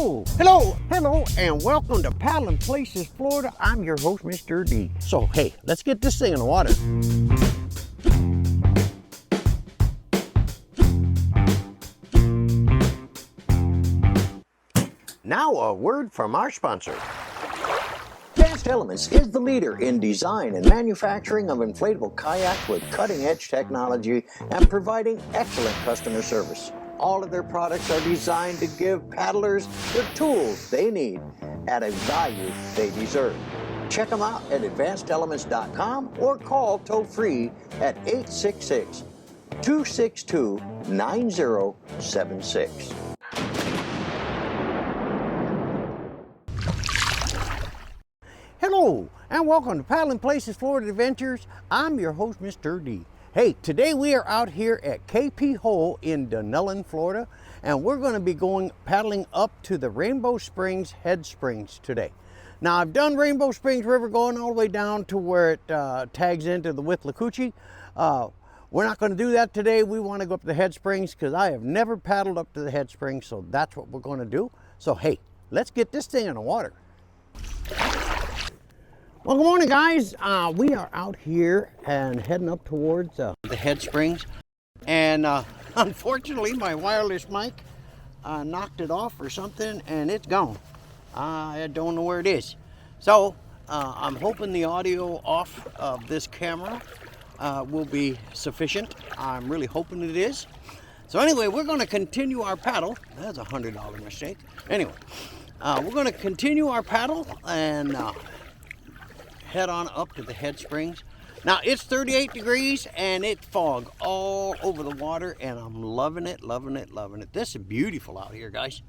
Hello, and welcome to Paddling Places, Florida. I'm your host, Mr. D. So, hey, let's get this thing in the water. Now, a word from our sponsor. Advanced Elements is the leader in design and manufacturing of inflatable kayaks with cutting-edge technology and providing excellent customer service. All of their products are designed to give paddlers the tools they need at a value they deserve. Check them out at advancedelements.com or call toll-free at 866-262-9076. Hello, and welcome to Paddling Places, Florida Adventures. I'm your host, Mr. D. Hey, today we are out here at KP Hole in Dunellen, Florida, and we're going to be paddling up to the Rainbow Springs Head Springs today. Now, I've done Rainbow Springs River going all the way down to where it tags into the Withlacoochee. We're not going to do that today. We want to go up to the Head Springs because I have never paddled up to the Head Springs, so that's what we're going to do. So, hey, let's get this thing in the water. Well, good morning, guys. We are out here and heading up towards the Head Springs. And unfortunately, my wireless mic knocked it off or something, and it's gone. I don't know where it is. So I'm hoping the audio off of this camera will be sufficient. I'm really hoping it is. So anyway, we're going to continue our paddle. That's a $100 mistake. Anyway, we're going to continue our paddle and head on up to the Head Springs. Now, it's 38 degrees and it's fog all over the water, and I'm loving it, loving it, loving it. This is beautiful out here, guys.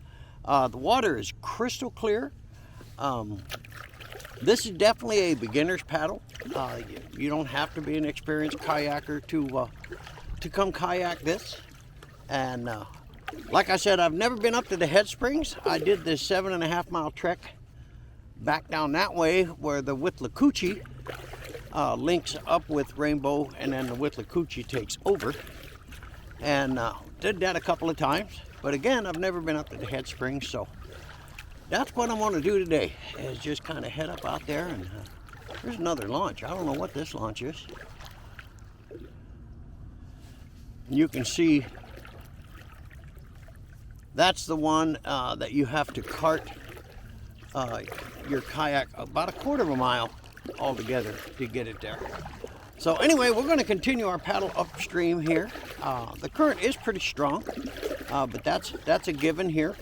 The water is crystal clear. This is definitely a beginner's paddle. You don't have to be an experienced kayaker to come kayak this. And like I said, I've never been up to the Head Springs. I did this 7.5 mile trek back down that way where the Withlacoochee links up with Rainbow, and then the Withlacoochee takes over. And did that a couple of times. But again, I've never been up to the Head Springs, so that's what I want to do today, is just kind of head up out there. And there's another launch. I don't know what this launch is. You can see that's the one that you have to cart your kayak about 1/4 mile altogether to get it there. So anyway, we're going to continue our paddle upstream here. The current is pretty strong, but that's a given here.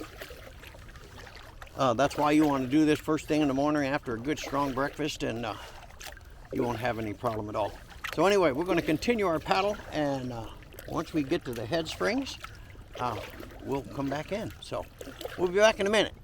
That's why you want to do this first thing in the morning after a good strong breakfast, and you won't have any problem at all. So anyway, we're going to continue our paddle, and once we get to the Head Springs, we'll come back in. So we'll be back in a minute.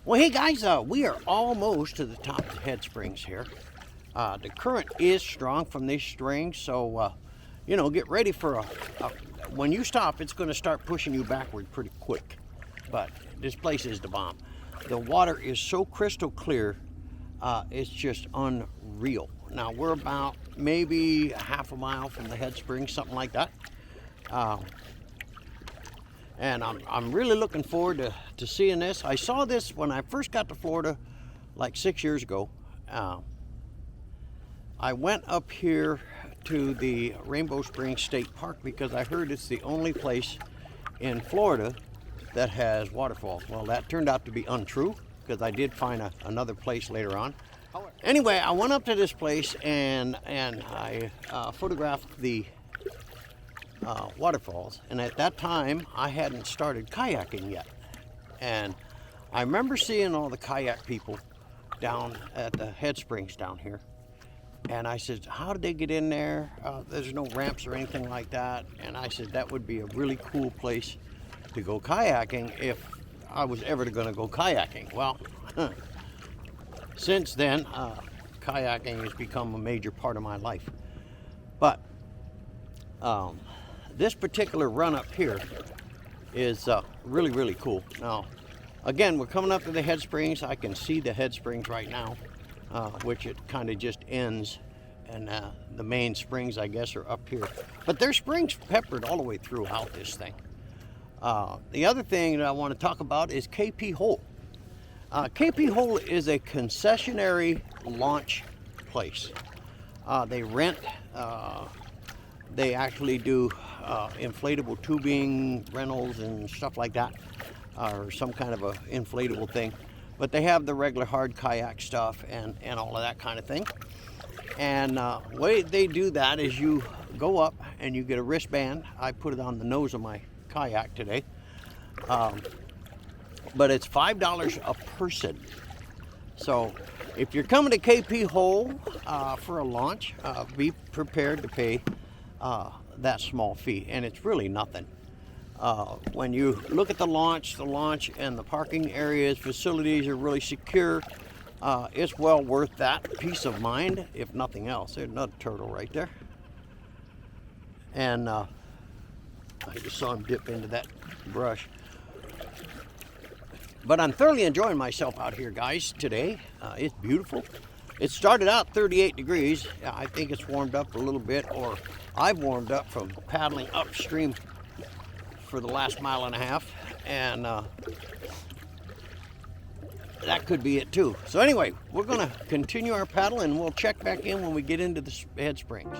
Well, hey guys, we are almost to the top of the Head Springs here. The current is strong from these strings, so you know, get ready for when you stop, it's going to start pushing you backward pretty quick. But this place is the bomb. The water is so crystal clear. It's just unreal. Now we're about maybe a half a mile from the head springs, something like that. And I'm really looking forward to seeing this. I saw this when I first got to Florida like 6 years ago. I went up here to the Rainbow Springs State Park because I heard it's the only place in Florida that has waterfalls. Well, that turned out to be untrue because I did find another place later on. Anyway, I went up to this place and I photographed the waterfalls, and at that time I hadn't started kayaking yet. And I remember seeing all the kayak people down at the head springs down here. And I said, how did they get in there? There's no ramps or anything like that. And I said, that would be a really cool place to go kayaking if I was ever going to go kayaking. Well, since then, kayaking has become a major part of my life. But this particular run up here is really, really cool. Now, again, we're coming up to the head springs. I can see the head springs right now. Which it kind of just ends, and the main springs, I guess, are up here. But there's springs peppered all the way throughout this thing. The other thing that I want to talk about is KP Hole. KP Hole is a concessionary launch place. They rent, they actually do inflatable tubing rentals and stuff like that, or some kind of a inflatable thing. But they have the regular hard kayak stuff and all of that kind of thing. And the way they do that is you go up and you get a wristband. I put it on the nose of my kayak today. But it's $5 a person. So if you're coming to KP Hole for a launch, be prepared to pay that small fee. And it's really nothing. When you look at the launch and the parking areas, facilities are really secure. It's well worth that peace of mind, if nothing else. There's another turtle right there. And I just saw him dip into that brush. But I'm thoroughly enjoying myself out here, guys, today. It's beautiful. It started out 38 degrees. I think it's warmed up a little bit, or I've warmed up from paddling upstream for the last mile and a half, and that could be it too. So anyway, we're going to continue our paddle, and we'll check back in when we get into the head springs.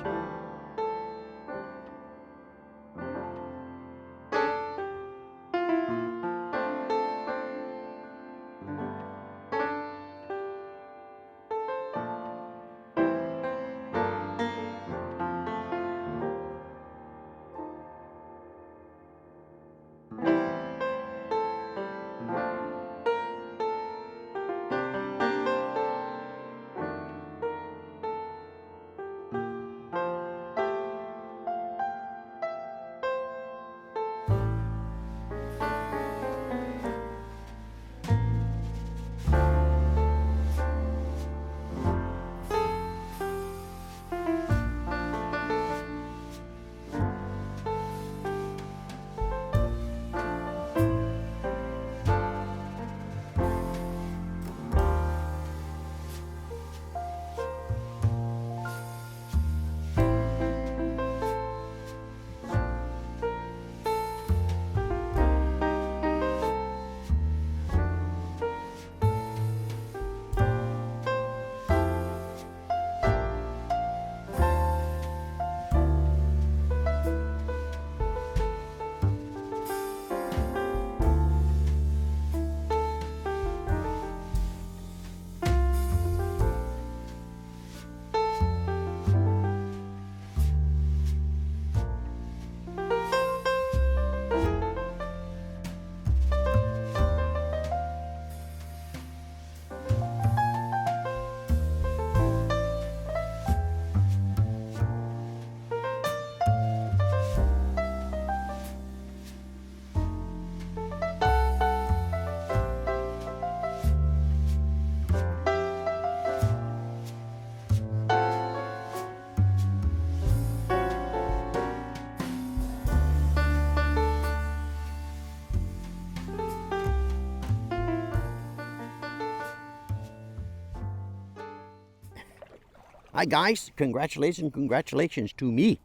Hi guys, congratulations to me.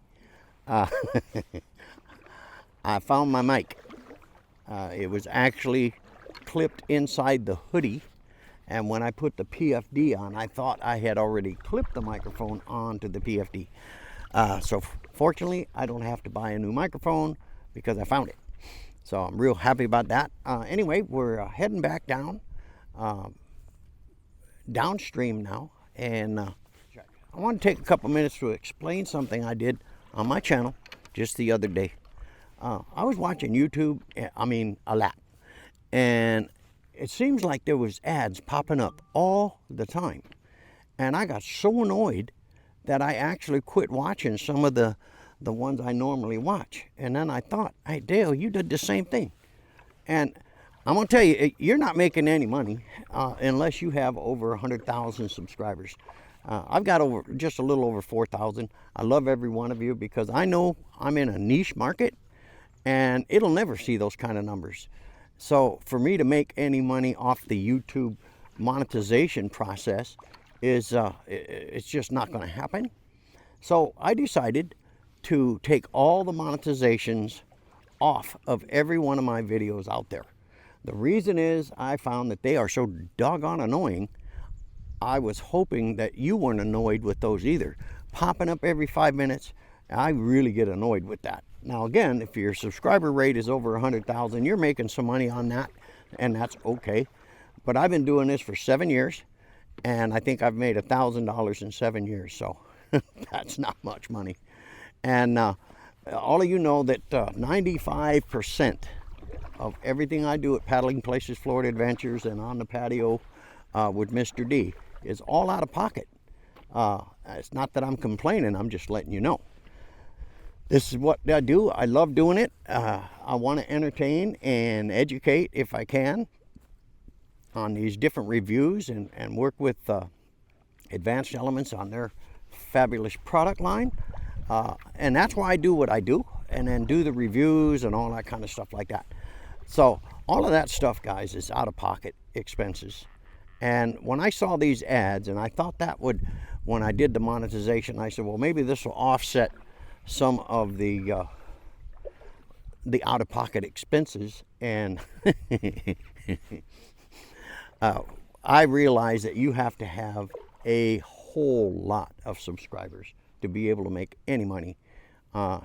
Uh, I found my mic. It was actually clipped inside the hoodie, and when I put the PFD on, I thought I had already clipped the microphone onto the PFD. So fortunately, I don't have to buy a new microphone because I found it. So I'm real happy about that. Anyway, we're heading back downstream now, and I want to take a couple minutes to explain something I did on my channel just the other day. I was watching YouTube, a lot, and it seems like there was ads popping up all the time, and I got so annoyed that I actually quit watching some of the ones I normally watch. And then I thought, hey Dale, you did the same thing. And I'm gonna tell you, you're not making any money unless you have over 100,000 subscribers. I've got just a little over 4,000. I love every one of you because I know I'm in a niche market and it'll never see those kind of numbers. So for me to make any money off the YouTube monetization process is it's just not going to happen. So I decided to take all the monetizations off of every one of my videos out there. The reason is I found that they are so doggone annoying. I was hoping that you weren't annoyed with those either. Popping up every 5 minutes, I really get annoyed with that. Now again, if your subscriber rate is over 100,000, you're making some money on that, and that's okay. But I've been doing this for 7 years, and I think I've made $1,000 in 7 years, so that's not much money. And all of you know that 95% of everything I do at Paddling Places Florida Adventures and on the patio with Mr. D is all out of pocket. It's not that I'm complaining, I'm just letting you know. This is what I do. I love doing it. I want to entertain and educate if I can on these different reviews and work with Advanced Elements on their fabulous product line. And that's why I do what I do, and then do the reviews and all that kind of stuff like that. So all of that stuff, guys, is out of pocket expenses. And when I saw these ads, and I thought that would, when I did the monetization, I said, well, maybe this will offset some of the out-of-pocket expenses. And I realize that you have to have a whole lot of subscribers to be able to make any money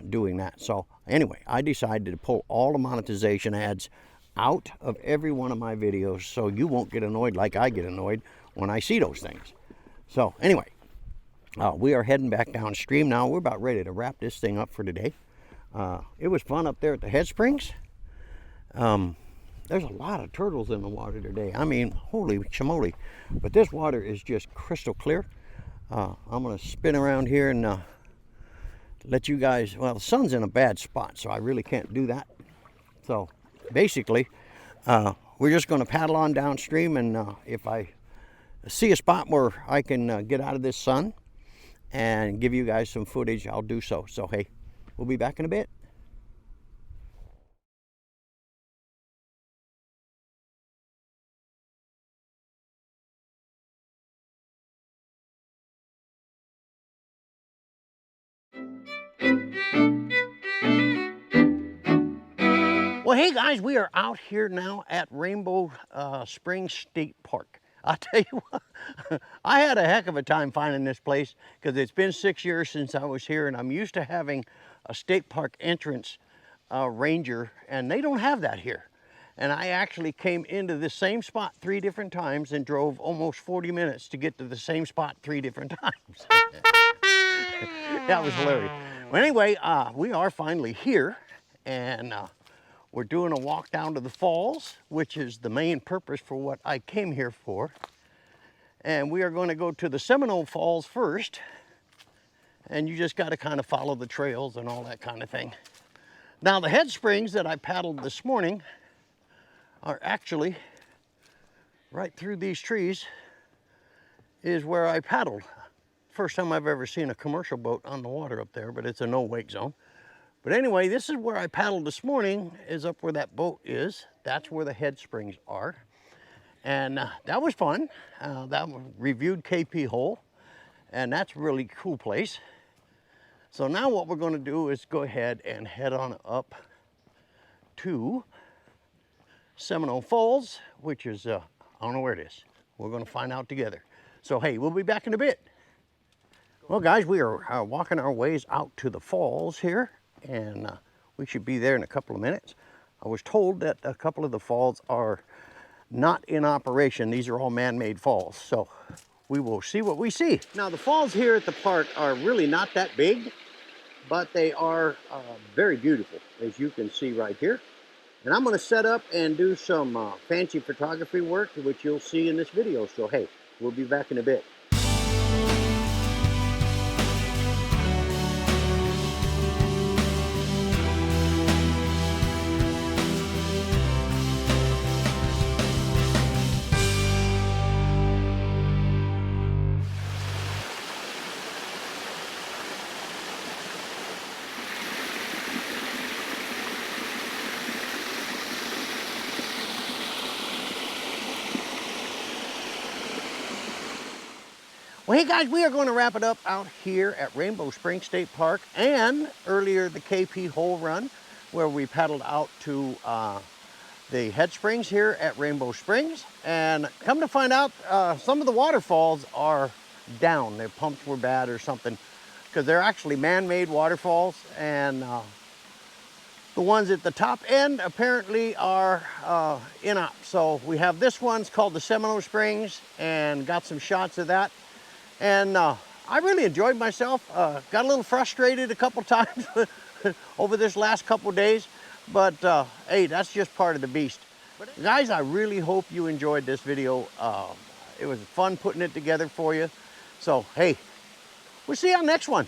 doing that. So anyway, I decided to pull all the monetization ads out of every one of my videos so you won't get annoyed like I get annoyed when I see those things. So anyway, we are heading back downstream now. We're about ready to wrap this thing up for today. It was fun up there at the head springs. There's a lot of turtles in the water today. I mean, holy chamoli. But this water is just crystal clear. I'm going to spin around here and let you guys, well, the sun's in a bad spot, so I really can't do that. So basically, we're just going to paddle on downstream, and if I see a spot where I can get out of this sun and give you guys some footage, I'll do so. So hey, we'll be back in a bit. Well, hey guys, we are out here now at Rainbow Springs State Park. I'll tell you what, I had a heck of a time finding this place because it's been 6 years since I was here, and I'm used to having a state park entrance ranger, and they don't have that here. And I actually came into the same spot 3 different times and drove almost 40 minutes to get to the same spot 3 different times. That was hilarious. Well, anyway, we are finally here, and we're doing a walk down to the falls, which is the main purpose for what I came here for. And we are going to go to the Seminole Falls first, and you just got to kind of follow the trails and all that kind of thing. Now, the head springs that I paddled this morning are actually right through these trees is where I paddled. First time I've ever seen a commercial boat on the water up there, but it's a no wake zone. But anyway, this is where I paddled this morning, is up where that boat is. That's where the head springs are. And that was fun. That reviewed KP hole. and that's a really cool place. So now what we're going to do is go ahead and head on up to Seminole Falls, which is, I don't know where it is. We're going to find out together. So hey, we'll be back in a bit. Well guys, we are walking our ways out to the falls here, and we should be there in a couple of minutes. I was told that a couple of the falls are not in operation. These are all man-made falls, so we will see what we see. Now the falls here at the park are really not that big, but they are very beautiful, as you can see right here. And I'm going to set up and do some fancy photography work, which you'll see in this video. So hey, we'll be back in a bit. Well, hey guys, we are going to wrap it up out here at Rainbow Springs State Park, and earlier the KP Hole Run, where we paddled out to the head springs here at Rainbow Springs. And come to find out, some of the waterfalls are down. Their pumps were bad or something, because they're actually man-made waterfalls, and the ones at the top end apparently are in up. So we have this one's called the Seminole Springs, and got some shots of that. And I really enjoyed myself. Got a little frustrated a couple times over this last couple days, but hey, that's just part of the beast. Guys, I really hope you enjoyed this video. It was fun putting it together for you. So hey, we'll see you on the next one.